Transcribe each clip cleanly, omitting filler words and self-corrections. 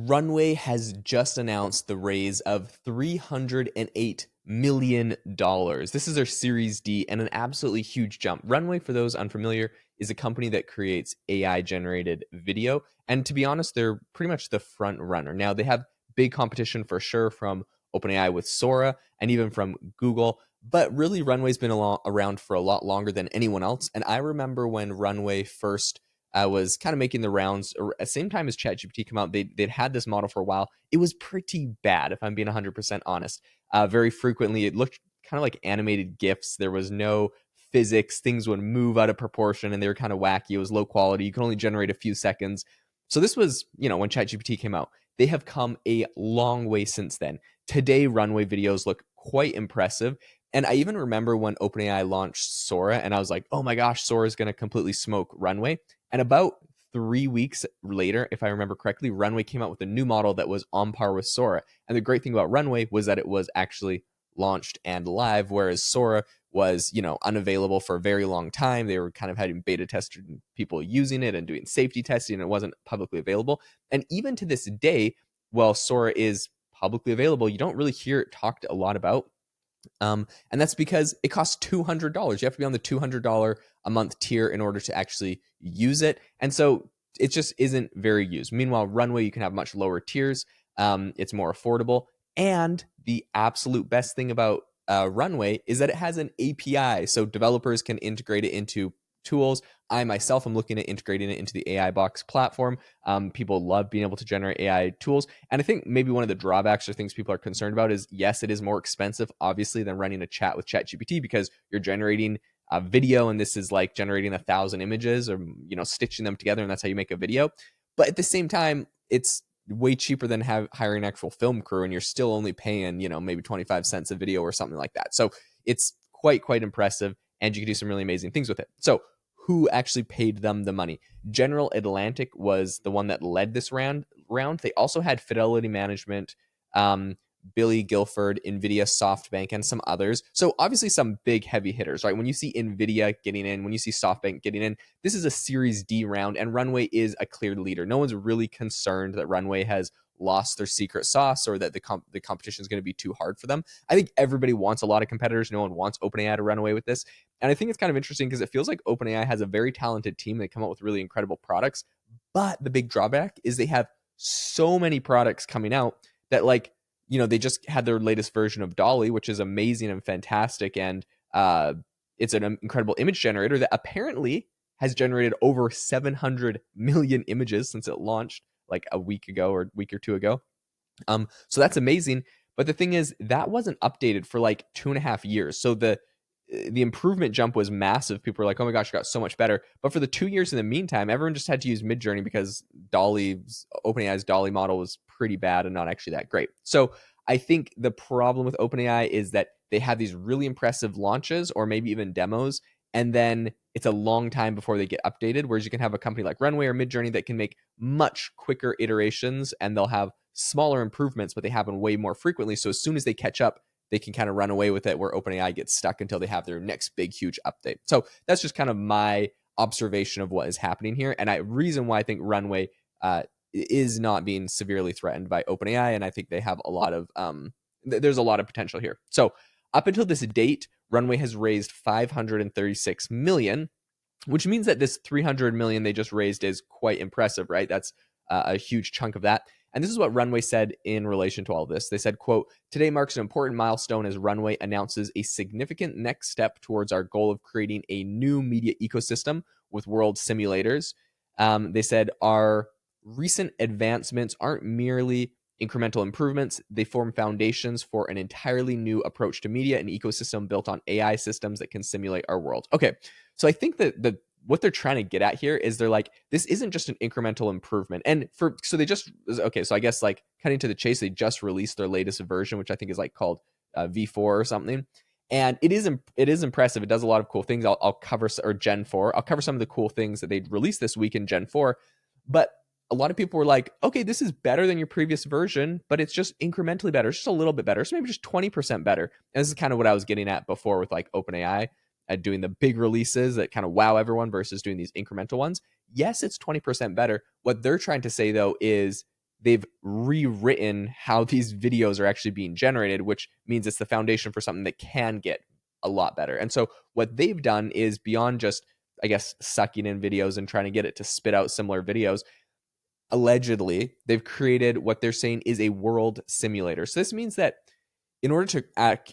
Runway has just announced the raise of $308 million. This is their Series D and an absolutely huge jump. Runway, for those unfamiliar, is a company that creates AI generated video. And to be honest, they're pretty much the front runner. Now, they have big competition for sure from OpenAI with Sora and even from Google. But really, Runway's been around for a lot longer than anyone else. And I remember when Runway first was kind of making the rounds or at the same time as ChatGPT came out. They'd had this model for a while. It was pretty bad, if I'm being 100% honest. Very frequently, it looked kind of like animated GIFs. There was no physics. Things would move out of proportion and they were kind of wacky. It was low quality. You could only generate a few seconds. So this was, when ChatGPT came out. They have come a long way since then. Today, Runway videos look quite impressive. And I even remember when OpenAI launched Sora, and I was like, oh my gosh, Sora is going to completely smoke Runway. And about 3 weeks later, if I remember correctly, Runway came out with a new model that was on par with Sora. And the great thing about Runway was that it was actually launched and live, whereas Sora was, unavailable for a very long time. They were kind of having beta tested people using it and doing safety testing, and it wasn't publicly available. And even to this day, while Sora is publicly available, you don't really hear it talked a lot about. And that's because it costs $200. You have to be on the $200 a month tier in order to actually use it. And so it just isn't very used. Meanwhile, Runway, you can have much lower tiers. It's more affordable. And the absolute best thing about Runway is that it has an API. So developers can integrate it into tools. I myself am looking at integrating it into the AI Box platform. People love being able to generate AI tools. And I think maybe one of the drawbacks or things people are concerned about is, yes, it is more expensive, obviously, than running a chat with ChatGPT because you're generating a video and this is like generating 1,000 images or, stitching them together. And that's how you make a video. But at the same time, it's way cheaper than hiring an actual film crew. And you're still only paying, maybe 25 cents a video or something like that. So it's quite impressive. And you can do some really amazing things with it. So who actually paid them the money? General Atlantic was the one that led this round. They also had Fidelity Management, Billy Guilford, NVIDIA, SoftBank, and some others. So obviously some big heavy hitters, right? When you see NVIDIA getting in, when you see SoftBank getting in, this is a Series D round, and Runway is a clear leader. No one's really concerned that Runway has lost their secret sauce or that the competition is going to be too hard for them. I think everybody wants a lot of competitors. No one wants OpenAI to run away with this. And I think it's kind of interesting because it feels like OpenAI has a very talented team. They come out with really incredible products. But the big drawback is they have so many products coming out that they just had their latest version of Dolly, which is amazing and fantastic. And it's an incredible image generator that apparently has generated over 700 million images since it launched like a week ago or a week or two ago. So that's amazing. But the thing is, that wasn't updated for like 2.5 years. So the improvement jump was massive. People were like, oh my gosh, it got so much better. But for the 2 years in the meantime, everyone just had to use Midjourney because OpenAI's Dolly model was pretty bad and not actually that great. So I think the problem with OpenAI is that they have these really impressive launches or maybe even demos, and then it's a long time before they get updated, whereas you can have a company like Runway or Midjourney that can make much quicker iterations and they'll have smaller improvements, but they happen way more frequently. So as soon as they catch up, they can kind of run away with it where OpenAI gets stuck until they have their next big, huge update. So that's just kind of my observation of what is happening here. And reason why I think Runway is not being severely threatened by OpenAI. And I think they have a lot of, there's a lot of potential here. So up until this date, Runway has raised 536 million, which means that this 300 million they just raised is quite impressive, right? That's a huge chunk of that. And this is what Runway said in relation to all of this. They said, quote, today marks an important milestone as Runway announces a significant next step towards our goal of creating a new media ecosystem with world simulators. They said our recent advancements aren't merely incremental improvements. They form foundations for an entirely new approach to media, an ecosystem built on AI systems that can simulate our world. Okay, so I think that what they're trying to get at here is they're like, this isn't just an incremental improvement. And so they just, okay, so I guess like cutting to the chase, they just released their latest version, which I think is like called V4 or something. And it is impressive. It does a lot of cool things. I'll cover, or Gen 4. I'll cover some of the cool things that they released this week in Gen 4. But a lot of people were like, okay, this is better than your previous version, but it's just incrementally better. It's just a little bit better. So maybe just 20% better. And this is kind of what I was getting at before with like OpenAI doing the big releases that kind of wow everyone versus doing these incremental ones. Yes, it's 20% better. What they're trying to say though is they've rewritten how these videos are actually being generated, which means it's the foundation for something that can get a lot better. And so what they've done is beyond just, I guess, sucking in videos and trying to get it to spit out similar videos, allegedly, they've created what they're saying is a world simulator. So this means that in order to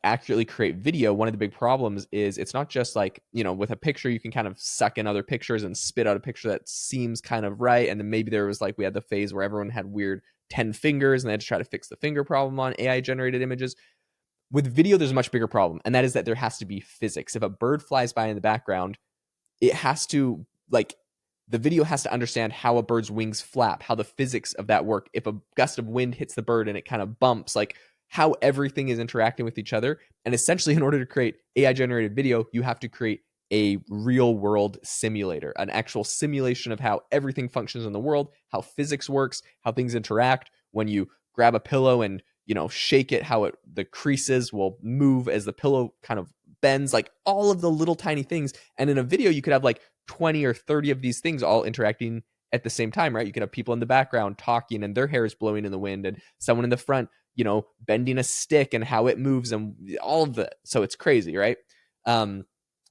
accurately create video, one of the big problems is it's not just like, with a picture, you can kind of suck in other pictures and spit out a picture that seems kind of right. And then maybe there was we had the phase where everyone had weird 10 fingers and they had to try to fix the finger problem on AI generated images. With video, there's a much bigger problem. And that is that there has to be physics. If a bird flies by in the background, it has to the video has to understand how a bird's wings flap, how the physics of that work. If a gust of wind hits the bird and it kind of bumps, how everything is interacting with each other. And essentially, in order to create AI generated video, you have to create a real world simulator, an actual simulation of how everything functions in the world, how physics works, how things interact. When you grab a pillow and shake it, how the creases will move as the pillow kind of bends, all of the little tiny things. And in a video, you could have 20 or 30 of these things all interacting at the same time, right? You could have people in the background talking and their hair is blowing in the wind, and someone in the front, bending a stick and how it moves, and all of the, so it's crazy, right? So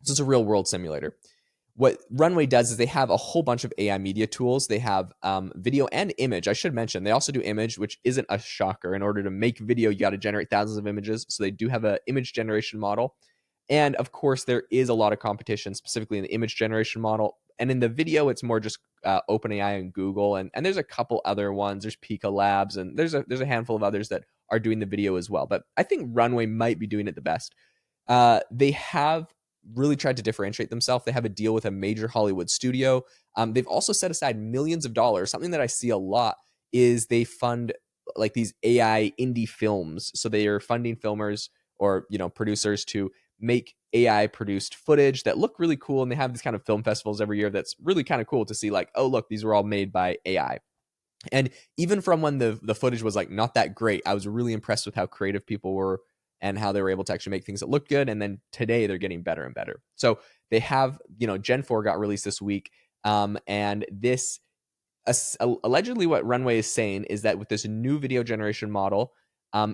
it's a real world simulator. What Runway does is they have a whole bunch of AI media tools. They have video and image. I should mention, they also do image, which isn't a shocker. In order to make video, you got to generate thousands of images. So they do have an image generation model. And of course, there is a lot of competition, specifically in the image generation model. And in the video, it's more just OpenAI and Google. And there's a couple other ones. There's Pika Labs, and there's a handful of others that are doing the video as well. But I think Runway might be doing it the best. They have really tried to differentiate themselves. They have a deal with a major Hollywood studio. They've also set aside millions of dollars. Something that I see a lot is they fund these AI indie films. So they are funding filmers or producers to make AI produced footage that look really cool. And they have these kind of film festivals every year that's really kind of cool to see, oh, look, these were all made by AI. And even from when the footage was not that great, I was really impressed with how creative people were and how they were able to actually make things that look good. And then today they're getting better and better. So they have, Gen 4 got released this week. And this allegedly what Runway is saying is that with this new video generation model,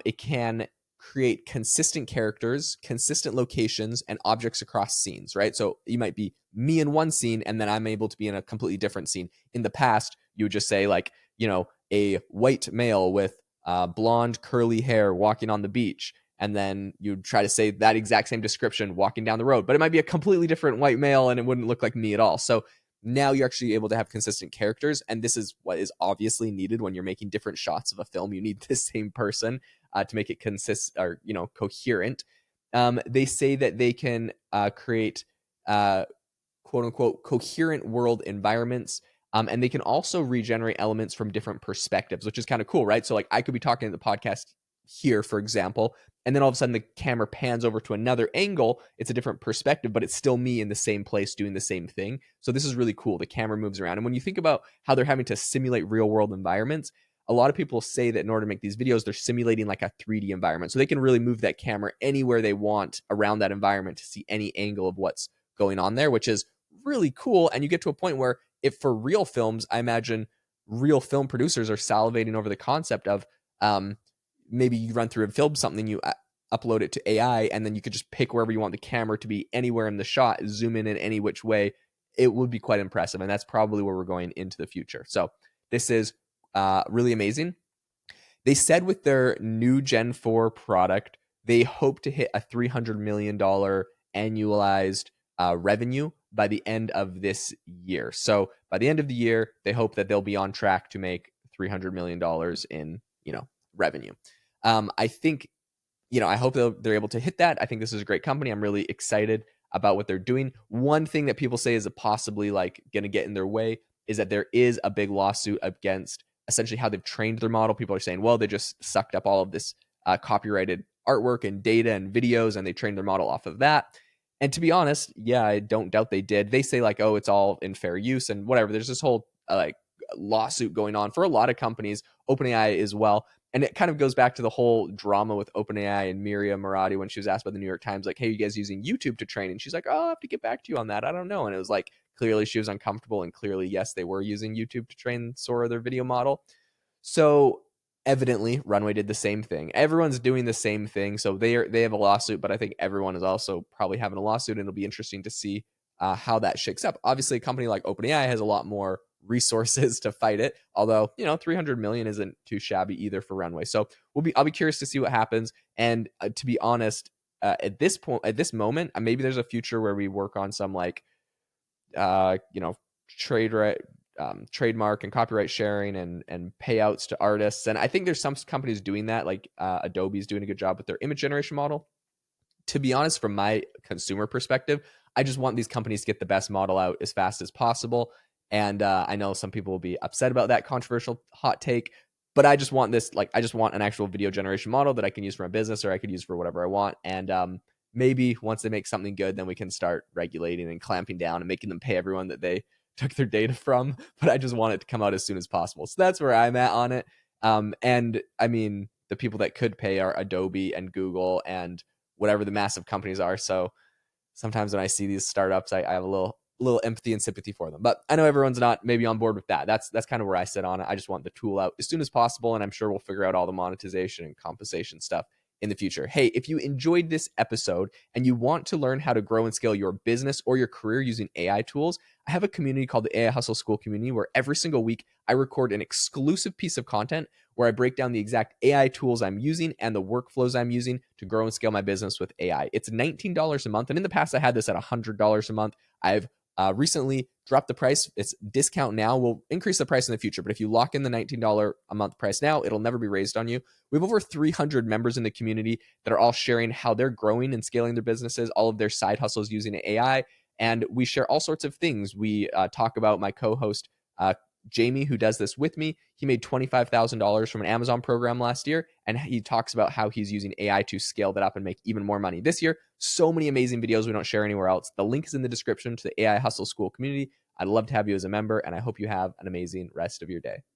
it can create consistent characters, consistent locations, and objects across scenes, right? So you might be me in one scene, and then I'm able to be in a completely different scene. In the past, you would just say a white male with blonde curly hair walking on the beach, and then you'd try to say that exact same description walking down the road, but it might be a completely different white male and it wouldn't look like me at all. So now you're actually able to have consistent characters, and this is what is obviously needed when you're making different shots of a film. You need the same person to make it coherent. They say that they can create quote unquote coherent world environments. And they can also regenerate elements from different perspectives, which is kind of cool, right? So I could be talking to the podcast here, for example, and then all of a sudden the camera pans over to another angle. It's a different perspective, but it's still me in the same place doing the same thing. So this is really cool. The camera moves around. And when you think about how they're having to simulate real world environments, a lot of people say that in order to make these videos, they're simulating a 3D environment. So they can really move that camera anywhere they want around that environment to see any angle of what's going on there, which is really cool. And you get to a point where, if for real films, I imagine real film producers are salivating over the concept of maybe you run through and film something, you upload it to AI, and then you could just pick wherever you want the camera to be anywhere in the shot, zoom in any which way. It would be quite impressive. And that's probably where we're going into the future. So this is really amazing. They said with their new Gen 4 product, they hope to hit a $300 million annualized revenue by the end of this year. So by the end of the year, they hope that they'll be on track to make $300 million in, revenue. I think, I hope they're able to hit that. I think this is a great company. I'm really excited about what they're doing. One thing that people say is possibly going to get in their way is that there is a big lawsuit against essentially how they've trained their model. People are saying, well, they just sucked up all of this copyrighted artwork and data and videos, and they trained their model off of that. And to be honest, yeah, I don't doubt they did. They say oh, it's all in fair use and whatever. There's this whole lawsuit going on for a lot of companies, OpenAI as well. And it kind of goes back to the whole drama with OpenAI and Miriam Murati when she was asked by the New York Times, hey, you guys using YouTube to train? And she's like, oh, I'll have to get back to you on that. I don't know. And it was clearly she was uncomfortable, and clearly, yes, they were using YouTube to train Sora, their video model. So evidently, Runway did the same thing. Everyone's doing the same thing, so they have a lawsuit, but I think everyone is also probably having a lawsuit, and it'll be interesting to see how that shakes up. Obviously, a company like OpenAI has a lot more resources to fight it. Although 300 million isn't too shabby either for Runway. So I'll be curious to see what happens. And to be honest, at this point, at this moment, maybe there's a future where we work on some like trade right trademark and copyright sharing and payouts to artists. And I think there's some companies doing that, like Adobe's doing a good job with their image generation model. To be honest, from my consumer perspective, I just want these companies to get the best model out as fast as possible. And I know some people will be upset about that controversial hot take, but I just want this, like, I just want an actual video generation model that I can use for my business or I could use for whatever I want. And maybe once they make something good, then we can start regulating and clamping down and making them pay everyone that they took their data from. But I just want it to come out as soon as possible. So that's where I'm at on it. And I mean, the people that could pay are Adobe and Google and whatever the massive companies are. So sometimes when I see these startups, I have a little empathy and sympathy for them. But I know everyone's not maybe on board with that. That's kind of where I sit on it. I just want the tool out as soon as possible, and I'm sure we'll figure out all the monetization and compensation stuff in the future. Hey, if you enjoyed this episode and you want to learn how to grow and scale your business or your career using AI tools, I have a community called the AI Hustle School Community where every single week I record an exclusive piece of content where I break down the exact AI tools I'm using and the workflows I'm using to grow and scale my business with AI. It's $19 a month. And in the past, I had this at $100 a month. I've recently dropped the price. It's discount now. We'll increase the price in the future. But if you lock in the $19 a month price now, it'll never be raised on you. We have over 300 members in the community that are all sharing how they're growing and scaling their businesses, all of their side hustles using AI. And we share all sorts of things. We talk about my co-host, Jamie, who does this with me. He made $25,000 from an Amazon program last year, and he talks about how he's using AI to scale that up and make even more money this year. So many amazing videos we don't share anywhere else. The link is in the description to the AI Hustle School community. I'd love to have you as a member, and I hope you have an amazing rest of your day.